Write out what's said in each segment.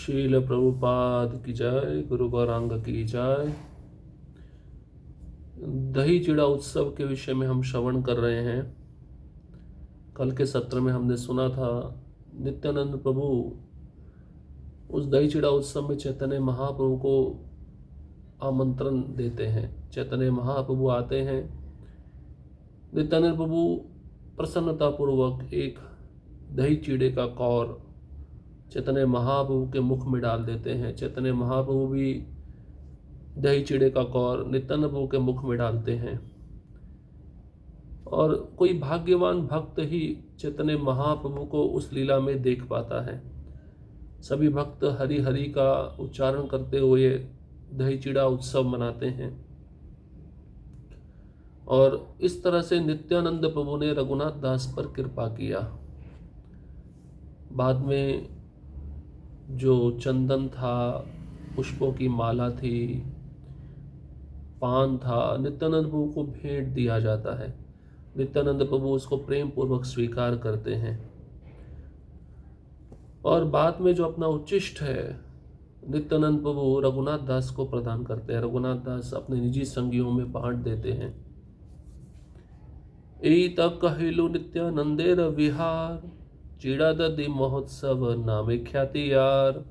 शील प्रभुपाद की जय, गुरु गौरांग की जय। दही चिड़ा उत्सव के विषय में हम श्रवण कर रहे हैं। कल के सत्र में हमने सुना था नित्यानंद प्रभु उस दही चिड़ा उत्सव में चैतन्य महाप्रभु को आमंत्रण देते हैं। चैतन्य महाप्रभु आते हैं। नित्यानंद प्रभु प्रसन्नतापूर्वक एक दही चिड़े का कौर चैतन्य महाप्रभु के मुख में डाल देते हैं। चैतन्य महाप्रभु भी दही चिड़े का कौर नित्यानंद प्रभु के मुख में डालते हैं। और कोई भाग्यवान भक्त ही चैतन्य महाप्रभु को उस लीला में देख पाता है। सभी भक्त हरि हरि का उच्चारण करते हुए दही चिड़ा उत्सव मनाते हैं। और इस तरह से नित्यानंद प्रभु ने रघुनाथ दास पर कृपा किया। बाद में जो चंदन था, पुष्पों की माला थी, पान था, नित्यानंद प्रभु को भेंट दिया जाता है। नित्यानंद प्रभु उसको प्रेम पूर्वक स्वीकार करते हैं। और बाद में जो अपना उच्चिष्ट है नित्यानंद प्रभु रघुनाथ दास को प्रदान करते हैं। रघुनाथ दास अपने निजी संगियों में बांट देते हैं। ईत कहिलु नित्यानंदेर विहार, चिड़ा दधि महोत्सव नामे ख्याति यार।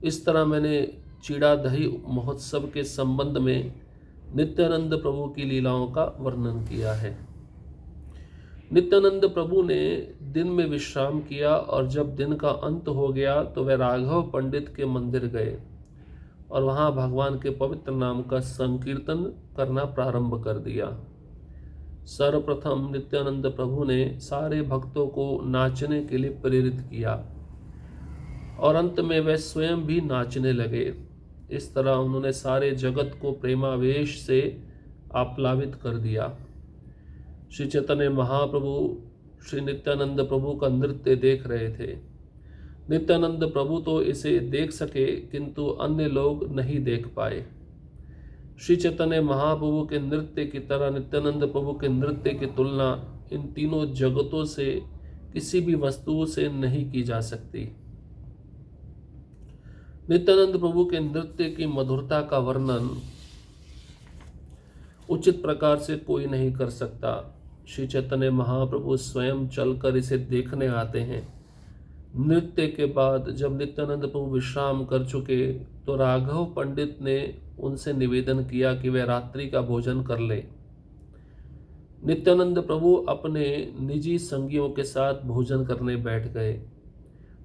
इस तरह मैंने चिड़ा दही महोत्सव के संबंध में नित्यानंद प्रभु की लीलाओं का वर्णन किया है। नित्यानंद प्रभु ने दिन में विश्राम किया और जब दिन का अंत हो गया तो वे राघव पंडित के मंदिर गए और वहां भगवान के पवित्र नाम का संकीर्तन करना प्रारंभ कर दिया। सर्वप्रथम नित्यानंद प्रभु ने सारे भक्तों को नाचने के लिए प्रेरित किया और अंत में वे स्वयं भी नाचने लगे। इस तरह उन्होंने सारे जगत को प्रेमावेश से आप्लावित कर दिया। श्री चैतन्य महाप्रभु श्री नित्यानंद प्रभु का नृत्य देख रहे थे। नित्यानंद प्रभु तो इसे देख सके किंतु अन्य लोग नहीं देख पाए। श्री चैतन्य महाप्रभु के नृत्य की तरह नित्यानंद प्रभु के नृत्य की तुलना इन तीनों जगतों से किसी भी वस्तु से नहीं की जा सकती। नित्यानंद प्रभु के नृत्य की मधुरता का वर्णन उचित प्रकार से कोई नहीं कर सकता। श्री चैतन्य महाप्रभु स्वयं चलकर इसे देखने आते हैं। नृत्य के बाद जब नित्यानंद प्रभु विश्राम कर चुके तो राघव पंडित ने उनसे निवेदन किया कि वे रात्रि का भोजन कर ले। नित्यानंद प्रभु अपने निजी संगियों के साथ भोजन करने बैठ गए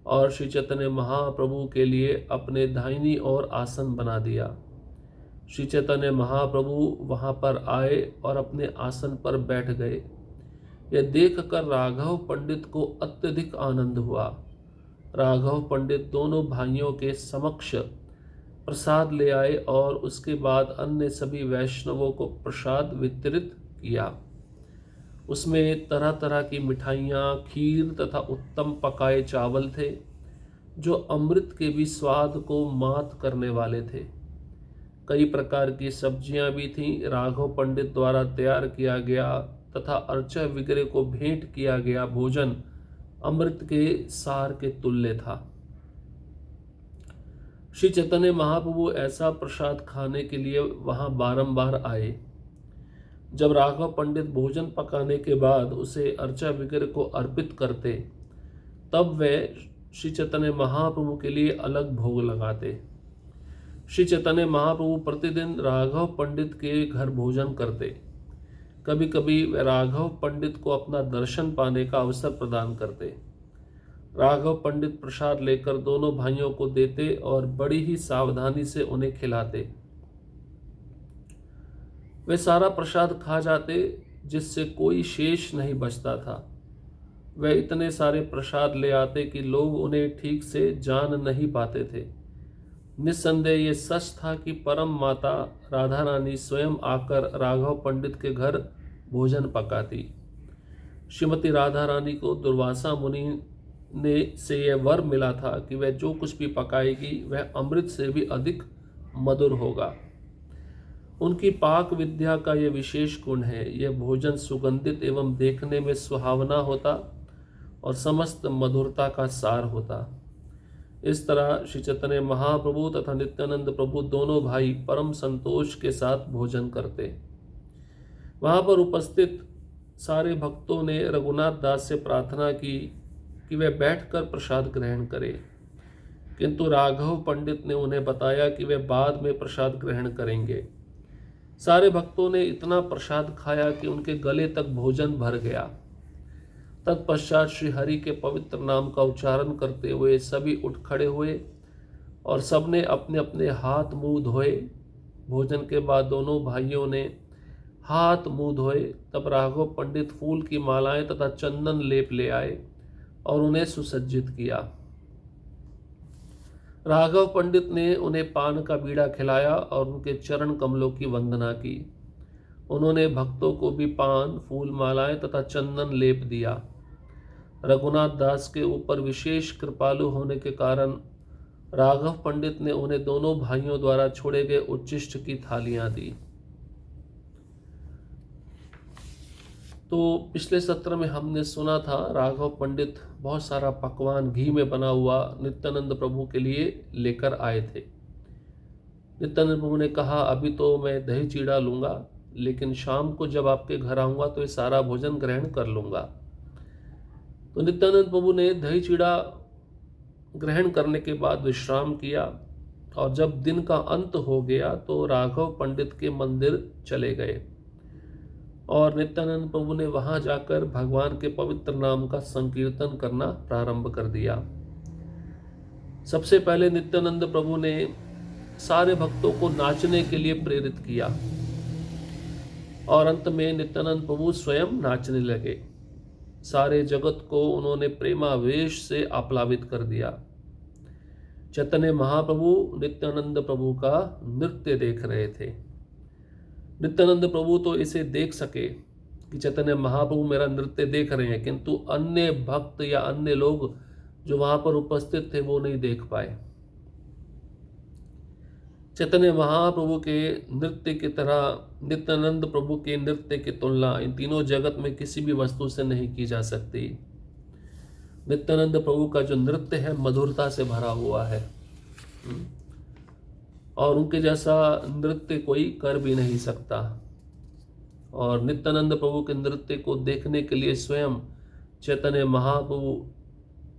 और श्री चैतन्य महाप्रभु के लिए अपने दाहिनी ओर आसन बना दिया। श्री चैतन्य महाप्रभु वहां पर आए और अपने आसन पर बैठ गए। यह देखकर राघव पंडित को अत्यधिक आनंद हुआ। राघव पंडित दोनों भाइयों के समक्ष प्रसाद ले आए और उसके बाद अन्य सभी वैष्णवों को प्रसाद वितरित किया। उसमें तरह तरह की मिठाइयाँ, खीर तथा उत्तम पकाए चावल थे जो अमृत के भी स्वाद को मात करने वाले थे। कई प्रकार की सब्जियां भी थीं। राघव पंडित द्वारा तैयार किया गया तथा अर्चा वगैरह को भेंट किया गया भोजन अमृत के सार के तुल्य था। श्री चैतन्य महाप्रभु ऐसा प्रसाद खाने के लिए वहां बारंबार आए। जब राघव पंडित भोजन पकाने के बाद उसे अर्चा वगैरह को अर्पित करते तब वे श्री चैतन्य महाप्रभु के लिए अलग भोग लगाते। श्री चैतन्य महाप्रभु प्रतिदिन राघव पंडित के घर भोजन करते। कभी कभी वे राघव पंडित को अपना दर्शन पाने का अवसर प्रदान करते। राघव पंडित प्रसाद लेकर दोनों भाइयों को देते और बड़ी ही सावधानी से उन्हें खिलाते। वे सारा प्रसाद खा जाते जिससे कोई शेष नहीं बचता था। वे इतने सारे प्रसाद ले आते कि लोग उन्हें ठीक से जान नहीं पाते थे। निस्संदेह ये सच था कि परम माता राधा रानी स्वयं आकर राघव पंडित के घर भोजन पकाती। श्रीमती राधा रानी को दुर्वासा मुनि ने से यह वर मिला था कि वह जो कुछ भी पकाएगी वह अमृत से भी अधिक मधुर होगा। उनकी पाक विद्या का यह विशेष गुण है। यह भोजन सुगंधित एवं देखने में सुहावना होता और समस्त मधुरता का सार होता। इस तरह श्री चैतन्य महाप्रभु तथा नित्यानंद प्रभु दोनों भाई परम संतोष के साथ भोजन करते। वहां पर उपस्थित सारे भक्तों ने रघुनाथ दास से प्रार्थना की कि वे बैठकर प्रसाद ग्रहण करें, किंतु राघव पंडित ने उन्हें बताया कि वे बाद में प्रसाद ग्रहण करेंगे। सारे भक्तों ने इतना प्रसाद खाया कि उनके गले तक भोजन भर गया। तत्पश्चात श्री हरि के पवित्र नाम का उच्चारण करते हुए सभी उठ खड़े हुए और सबने अपने अपने हाथ मुंह धोए। भोजन के बाद दोनों भाइयों ने हाथ मुंह धोए। तब राघव पंडित फूल की मालाएं तथा चंदन लेप ले आए और उन्हें सुसज्जित किया। राघव पंडित ने उन्हें पान का बीड़ा खिलाया और उनके चरण कमलों की वंदना की। उन्होंने भक्तों को भी पान, फूल, मालाएं तथा चंदन लेप दिया। रघुनाथ दास के ऊपर विशेष कृपालु होने के कारण राघव पंडित ने उन्हें दोनों भाइयों द्वारा छोड़े गए उच्छिष्ट की थालियां दी। तो पिछले सत्र में हमने सुना था राघव पंडित बहुत सारा पकवान घी में बना हुआ नित्यानंद प्रभु के लिए लेकर आए थे। नित्यानंद प्रभु ने कहा, अभी तो मैं दही चीड़ा लूंगा, लेकिन शाम को जब आपके घर आऊंगा तो ये सारा भोजन ग्रहण कर लूंगा। तो नित्यानंद प्रभु ने दही चीड़ा ग्रहण करने के बाद विश्राम किया और जब दिन का अंत हो गया तो राघव पंडित के मंदिर चले गए और नित्यानंद प्रभु ने वहां जाकर भगवान के पवित्र नाम का संकीर्तन करना प्रारंभ कर दिया। सबसे पहले नित्यानंद प्रभु ने सारे भक्तों को नाचने के लिए प्रेरित किया और अंत में नित्यानंद प्रभु स्वयं नाचने लगे। सारे जगत को उन्होंने प्रेमावेश से आप्लावित कर दिया। चैतन्य महाप्रभु नित्यानंद प्रभु का नृत्य देख रहे थे। नित्यानंद प्रभु तो इसे देख सके कि चैतन्य महाप्रभु मेरा नृत्य देख रहे हैं, किंतु अन्य भक्त या अन्य लोग जो वहां पर उपस्थित थे वो नहीं देख पाए। चैतन्य महाप्रभु के नृत्य की तरह नित्यानंद प्रभु के नृत्य की तुलना इन तीनों जगत में किसी भी वस्तु से नहीं की जा सकती। नित्यानंद प्रभु का जो नृत्य है मधुरता से भरा हुआ है और उनके जैसा नृत्य कोई कर भी नहीं सकता। और नित्यानंद प्रभु के नृत्य को देखने के लिए स्वयं चैतन्य महाप्रभु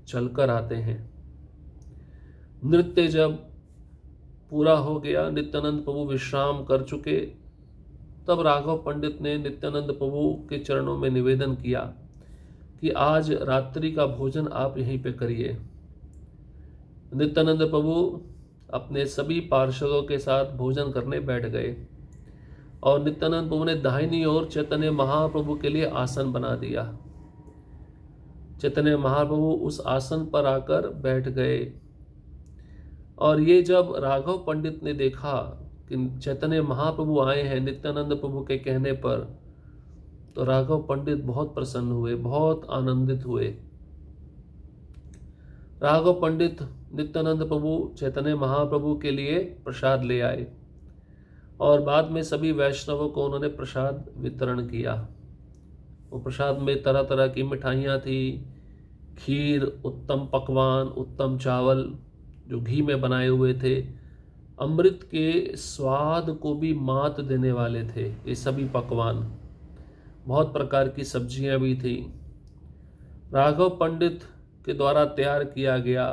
चलकर आते हैं। नृत्य जब पूरा हो गया, नित्यानंद प्रभु विश्राम कर चुके, तब राघव पंडित ने नित्यानंद प्रभु के चरणों में निवेदन किया कि आज रात्रि का भोजन आप यहीं पे करिए। नित्यानंद प्रभु अपने सभी पार्षदों के साथ भोजन करने बैठ गए और नित्यानंद प्रभु ने दाहिनी ओर चैतन्य महाप्रभु के लिए आसन बना दिया। चैतन्य महाप्रभु उस आसन पर आकर बैठ गए और ये जब राघव पंडित ने देखा कि चैतन्य महाप्रभु आए हैं नित्यानंद प्रभु के कहने पर, तो राघव पंडित बहुत प्रसन्न हुए, बहुत आनंदित हुए। राघव पंडित नित्यानंद प्रभु चैतन्य महाप्रभु के लिए प्रसाद ले आए और बाद में सभी वैष्णवों को उन्होंने प्रसाद वितरण किया। वो प्रसाद में तरह तरह की मिठाइयाँ थी, खीर, उत्तम पकवान, उत्तम चावल जो घी में बनाए हुए थे, अमृत के स्वाद को भी मात देने वाले थे ये सभी पकवान। बहुत प्रकार की सब्जियां भी थी। राघव पंडित के द्वारा तैयार किया गया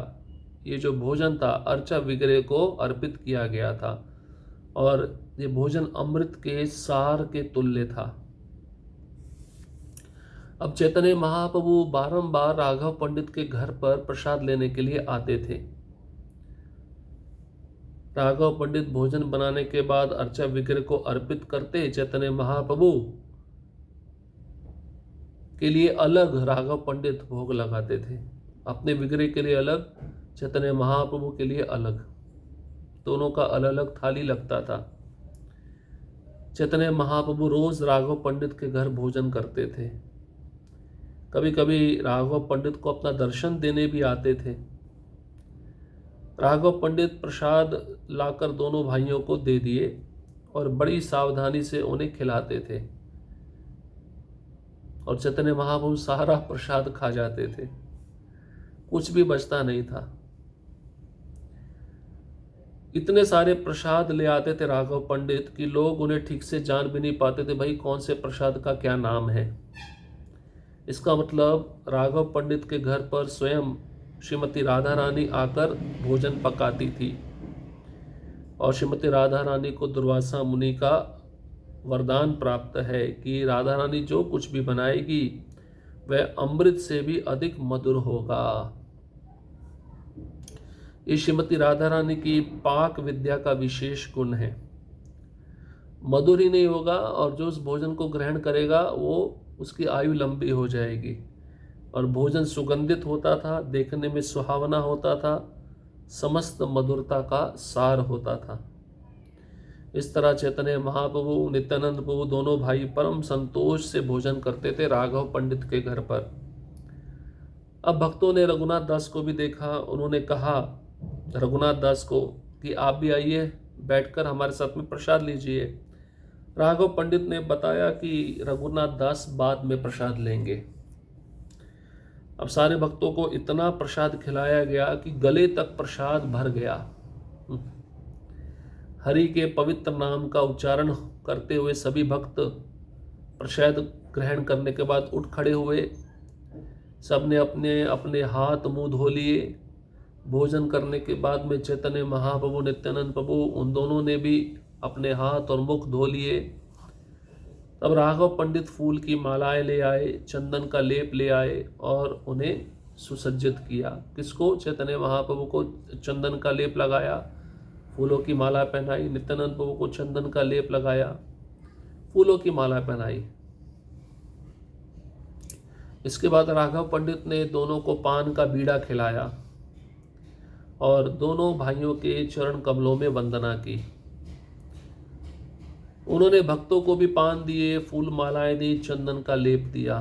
ये जो भोजन था अर्चा विग्रह को अर्पित किया गया था और ये भोजन अमृत के सार के तुल्य था। अब चैतन्य महाप्रभु बारंबार राघव पंडित के घर पर प्रसाद लेने के लिए आते थे। राघव पंडित भोजन बनाने के बाद अर्चा विग्रह को अर्पित करते। चैतन्य महाप्रभु के लिए अलग राघव पंडित भोग लगाते थे, अपने विग्रह के लिए अलग, चैतन्य महाप्रभु के लिए अलग, दोनों का अलग अलग थाली लगता था। चैतन्य महाप्रभु रोज राघव पंडित के घर भोजन करते थे। कभी कभी राघव पंडित को अपना दर्शन देने भी आते थे। राघव पंडित प्रसाद लाकर दोनों भाइयों को दे दिए और बड़ी सावधानी से उन्हें खिलाते थे और चैतन्य महाप्रभु सारा प्रसाद खा जाते थे, कुछ भी बचता नहीं था। इतने सारे प्रसाद ले आते थे राघव पंडित कि लोग उन्हें ठीक से जान भी नहीं पाते थे भाई कौन से प्रसाद का क्या नाम है। इसका मतलब राघव पंडित के घर पर स्वयं श्रीमती राधा रानी आकर भोजन पकाती थी और श्रीमती राधा रानी को दुर्वासा मुनि का वरदान प्राप्त है कि राधा रानी जो कुछ भी बनाएगी वह अमृत से भी अधिक मधुर होगा। ये श्रीमती राधा रानी की पाक विद्या का विशेष गुण है। मधुर ही नहीं होगा और जो उस भोजन को ग्रहण करेगा वो उसकी आयु लंबी हो जाएगी। और भोजन सुगंधित होता था, देखने में सुहावना होता था, समस्त मधुरता का सार होता था। इस तरह चैतन्य महाप्रभु नित्यानंद प्रभु दोनों भाई परम संतोष से भोजन करते थे राघव पंडित के घर पर। अब भक्तों ने रघुनाथ दास को भी देखा। उन्होंने कहा रघुनाथ दास को कि आप भी आइए, बैठकर हमारे साथ में प्रसाद लीजिए। राघव पंडित ने बताया कि रघुनाथ दास बाद में प्रसाद लेंगे। अब सारे भक्तों को इतना प्रसाद खिलाया गया कि गले तक प्रसाद भर गया। हरि के पवित्र नाम का उच्चारण करते हुए सभी भक्त प्रसाद ग्रहण करने के बाद उठ खड़े हुए। सबने अपने अपने हाथ मुंह धो लिए। भोजन करने के बाद में चैतन्य महाप्रभु नित्यानंद प्रभु उन दोनों ने भी अपने हाथ और मुख धो लिए। तब राघव पंडित फूल की मालाएं ले आए, चंदन का लेप ले आए और उन्हें सुसज्जित किया। किसको? चैतन्य महाप्रभु को चंदन का लेप लगाया, फूलों की माला पहनाई। नित्यानंद प्रभु को चंदन का लेप लगाया, फूलों की माला पहनाई। इसके बाद राघव पंडित ने दोनों को पान का बीड़ा खिलाया और दोनों भाइयों के चरण कमलों में वंदना की। उन्होंने भक्तों को भी पान दिए, फूल मालाएं दी, चंदन का लेप दिया।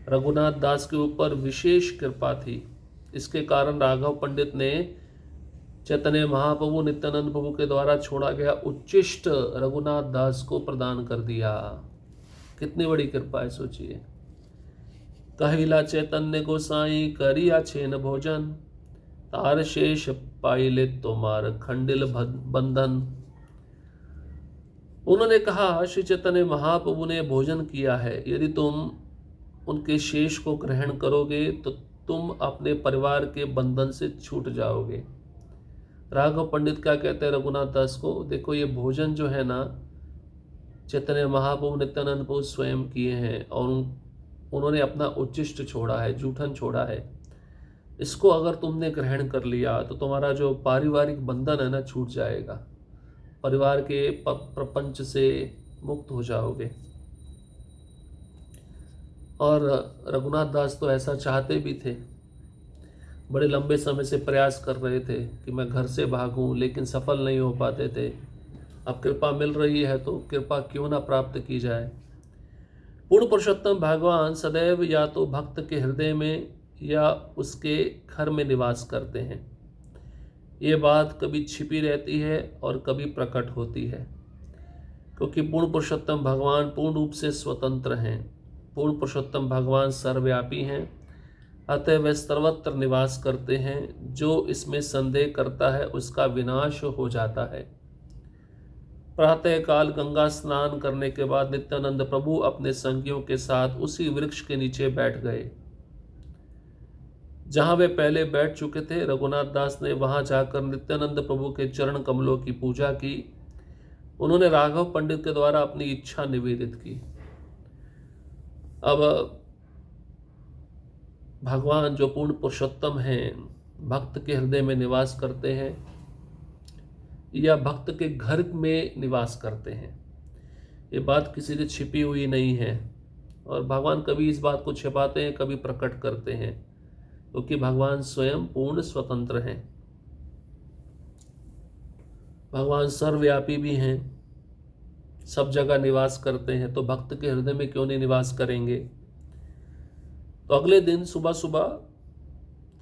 रघुनाथ दास के ऊपर विशेष कृपा थी। इसके कारण राघव पंडित ने चैतन्य महाप्रभु नित्यानंद प्रभु के द्वारा छोड़ा गया उच्चिष्ट रघुनाथ दास को प्रदान कर दिया। कितनी बड़ी कृपा है, सोचिए। कहिला चैतन्य गोसाई करिया छेन भोजन, तार शेष पाइले तोमार खंडिल बंधन। उन्होंने कहा श्री चैतन्य महाप्रभु ने भोजन किया है, यदि तुम उनके शेष को ग्रहण करोगे तो तुम अपने परिवार के बंधन से छूट जाओगे। राघव पंडित क्या कहते हैं रघुनाथ दास को? देखो ये भोजन जो है ना चैतन्य महाप्रभु नित्यानंद प्रभु स्वयं किए हैं और उन्होंने अपना उच्चिष्ट छोड़ा है, जूठन छोड़ा है। इसको अगर तुमने ग्रहण कर लिया तो तुम्हारा जो पारिवारिक बंधन है ना छूट जाएगा, परिवार के प्रपंच से मुक्त हो जाओगे। और रघुनाथ दास तो ऐसा चाहते भी थे, बड़े लंबे समय से प्रयास कर रहे थे कि मैं घर से भागूं, लेकिन सफल नहीं हो पाते थे। अब कृपा मिल रही है तो कृपा क्यों ना प्राप्त की जाए। पूर्ण पुरुषोत्तम भगवान सदैव या तो भक्त के हृदय में या उसके घर में निवास करते हैं। ये बात कभी छिपी रहती है और कभी प्रकट होती है, क्योंकि पूर्ण पुरुषोत्तम भगवान पूर्ण रूप से स्वतंत्र हैं। पूर्ण पुरुषोत्तम भगवान सर्वव्यापी हैं, अतः वे सर्वत्र निवास करते हैं। जो इसमें संदेह करता है उसका विनाश हो जाता है। प्रातः काल गंगा स्नान करने के बाद नित्यानंद प्रभु अपने संगियों के साथ उसी वृक्ष के नीचे बैठ गए जहां वे पहले बैठ चुके थे। रघुनाथ दास ने वहां जाकर नित्यानंद प्रभु के चरण कमलों की पूजा की। उन्होंने राघव पंडित के द्वारा अपनी इच्छा निवेदित की। अब भगवान जो पूर्ण पुरुषोत्तम हैं, भक्त के हृदय में निवास करते हैं या भक्त के घर में निवास करते हैं, ये बात किसी से छिपी हुई नहीं है। और भगवान कभी इस बात को छिपाते हैं, कभी प्रकट करते हैं, क्योंकि भगवान स्वयं पूर्ण स्वतंत्र हैं। भगवान सर्वव्यापी भी हैं, सब जगह निवास करते हैं, तो भक्त के हृदय में क्यों नहीं निवास करेंगे। तो अगले दिन सुबह सुबह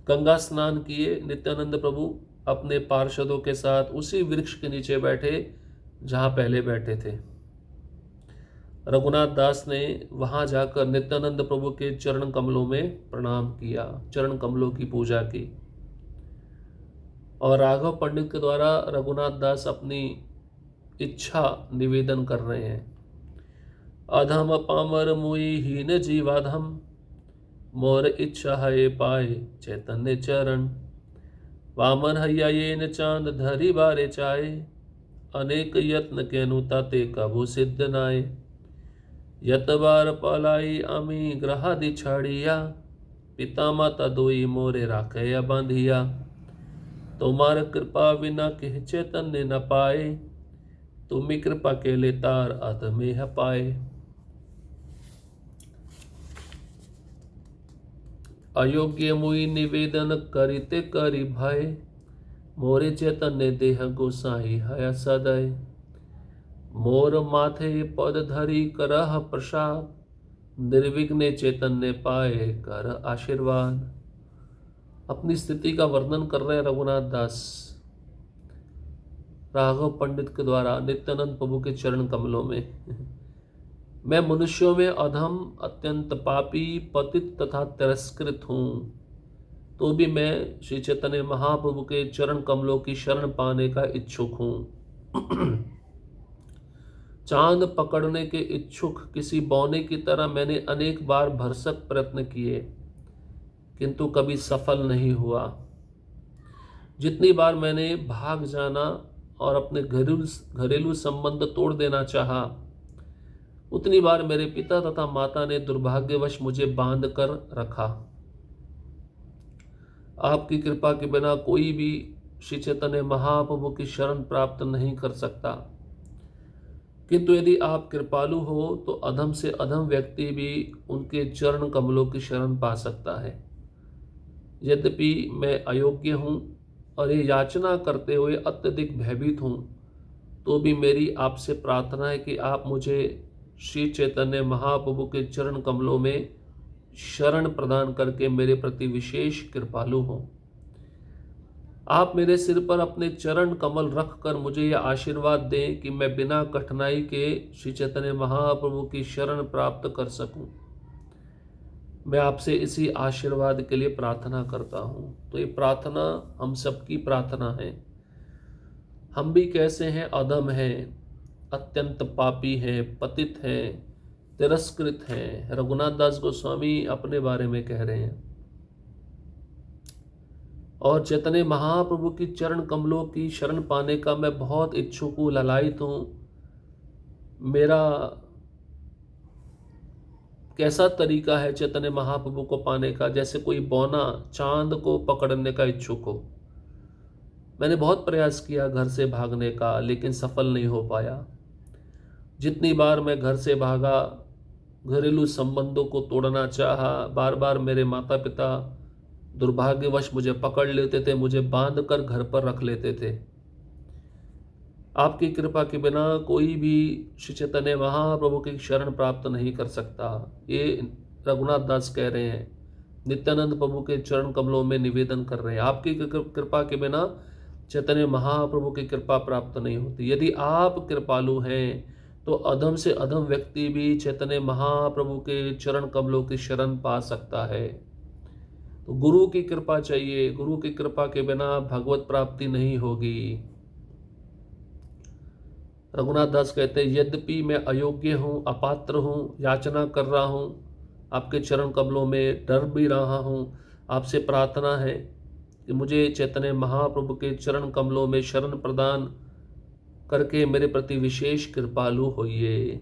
गंगा स्नान किए नित्यानंद प्रभु अपने पार्षदों के साथ उसी वृक्ष के नीचे बैठे जहां पहले बैठे थे। रघुनाथ दास ने वहां जाकर नित्यानंद प्रभु के चरण कमलों में प्रणाम किया, चरण कमलों की पूजा की और राघव पंडित के द्वारा रघुनाथ दास अपनी इच्छा निवेदन कर रहे हैं। अधम पामर मुई हीन जीवाधम, मोर इच्छा है पाए चैतन्य चरण। वामन हैया ये न चांद धरी बारे चाहे, अनेक यत्न के अनुताते कभू सिद्ध नाय। यत बार पलाई आमी ग्रहादि छाड़िया, पिता माता दोई मोरे राखे बांधिया। तुम्हार कृपा बिना किह चैतन्य न पाए, तुम्ही कृपा के ले तार अध में पाए। अयोग्य मुई निवेदन करिते करि भय, मोरे चैतन्य देह गोसाई हया सदय। मोर माथे पद धरी करह प्रसाद, निर्विघ्ने चैतन्य पाए कर आशीर्वाद। अपनी स्थिति का वर्णन कर रहे हैं रघुनाथ दास राघव पंडित के द्वारा नित्यानंद प्रभु के चरण कमलों में। मैं मनुष्यों में अधम, अत्यंत पापी, पतित तथा तिरस्कृत हूँ, तो भी मैं श्री चैतन्य महाप्रभु के चरण कमलों की शरण पाने का इच्छुक हूँ। चांद पकड़ने के इच्छुक किसी बौने की तरह मैंने अनेक बार भरसक प्रयत्न किए, किंतु कभी सफल नहीं हुआ। जितनी बार मैंने भाग जाना और अपने घरेलू संबंध तोड़ देना चाहा, उतनी बार मेरे पिता तथा माता ने दुर्भाग्यवश मुझे बांध कर रखा। आपकी कृपा के बिना कोई भी श्री चैतन्य महाप्रभु की शरण प्राप्त नहीं कर सकता, किंतु यदि आप कृपालु हो तो अधम से अधम व्यक्ति भी उनके चरण कमलों की शरण पा सकता है। यद्यपि मैं अयोग्य हूँ और ये याचना करते हुए अत्यधिक भयभीत हूँ, तो भी मेरी आपसे प्रार्थना है कि आप मुझे श्री चैतन्य महाप्रभु के चरण कमलों में शरण प्रदान करके मेरे प्रति विशेष कृपालु हों। आप मेरे सिर पर अपने चरण कमल रख कर मुझे यह आशीर्वाद दें कि मैं बिना कठिनाई के श्री चैतन्य महाप्रभु की शरण प्राप्त कर सकूं। मैं आपसे इसी आशीर्वाद के लिए प्रार्थना करता हूं। तो ये प्रार्थना हम सबकी प्रार्थना है। हम भी कैसे हैं? अधम हैं, अत्यंत पापी हैं, पतित हैं, तिरस्कृत हैं। रघुनाथ दास गोस्वामी अपने बारे में कह रहे हैं। और चैतन्य महाप्रभु की चरण कमलों की शरण पाने का मैं बहुत इच्छुक हूँ, ललायित हूँ। मेरा कैसा तरीका है चैतन्य महाप्रभु को पाने का? जैसे कोई बौना चांद को पकड़ने का इच्छुक हो। मैंने बहुत प्रयास किया घर से भागने का, लेकिन सफल नहीं हो पाया। जितनी बार मैं घर से भागा, घरेलू संबंधों को तोड़ना चाहा, बार बार मेरे माता पिता दुर्भाग्यवश मुझे पकड़ लेते थे, मुझे बांध कर घर पर रख लेते थे। आपकी कृपा के बिना कोई भी श्री चैतन्य महाप्रभु की शरण प्राप्त नहीं कर सकता। ये रघुनाथ दास कह रहे हैं, नित्यानंद प्रभु के चरण कमलों में निवेदन कर रहे हैं। आपकी कृपा के बिना चैतन्य महाप्रभु की कृपा प्राप्त नहीं होती। यदि आप कृपालु हैं तो अधम से अधम व्यक्ति भी चैतन्य महाप्रभु के चरण कमलों की शरण पा सकता है। तो गुरु की कृपा चाहिए। गुरु की कृपा के बिना भगवत प्राप्ति नहीं होगी। रघुनाथ दास कहते हैं, यद्यपि मैं अयोग्य हूँ, अपात्र हूँ, याचना कर रहा हूँ, आपके चरण कमलों में डर भी रहा हूँ, आपसे प्रार्थना है कि मुझे चैतन्य महाप्रभु के चरण कमलों में शरण प्रदान करके मेरे प्रति विशेष कृपालु होइए।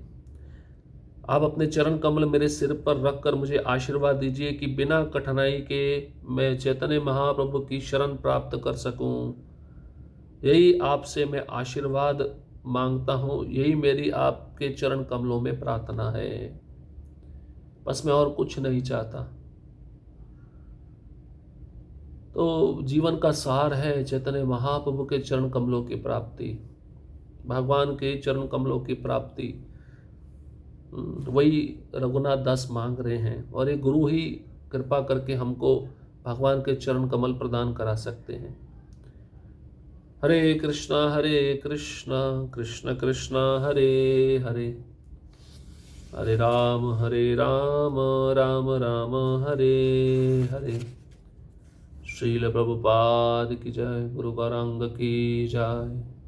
आप अपने चरण कमल मेरे सिर पर रखकर मुझे आशीर्वाद दीजिए कि बिना कठिनाई के मैं चैतन्य महाप्रभु की शरण प्राप्त कर सकूं। यही आपसे मैं आशीर्वाद मांगता हूं, यही मेरी आपके चरण कमलों में प्रार्थना है। बस मैं और कुछ नहीं चाहता। तो जीवन का सार है चैतन्य महाप्रभु के चरण कमलों की प्राप्ति, भगवान के चरण कमलों की प्राप्ति। वही रघुनाथ दास मांग रहे हैं, और ये गुरु ही कृपा करके हमको भगवान के चरण कमल प्रदान करा सकते हैं। हरे कृष्णा कृष्ण कृष्णा हरे हरे, हरे राम राम राम हरे हरे। श्रील प्रभुपाद की जय, गुरु गौरांग की जय।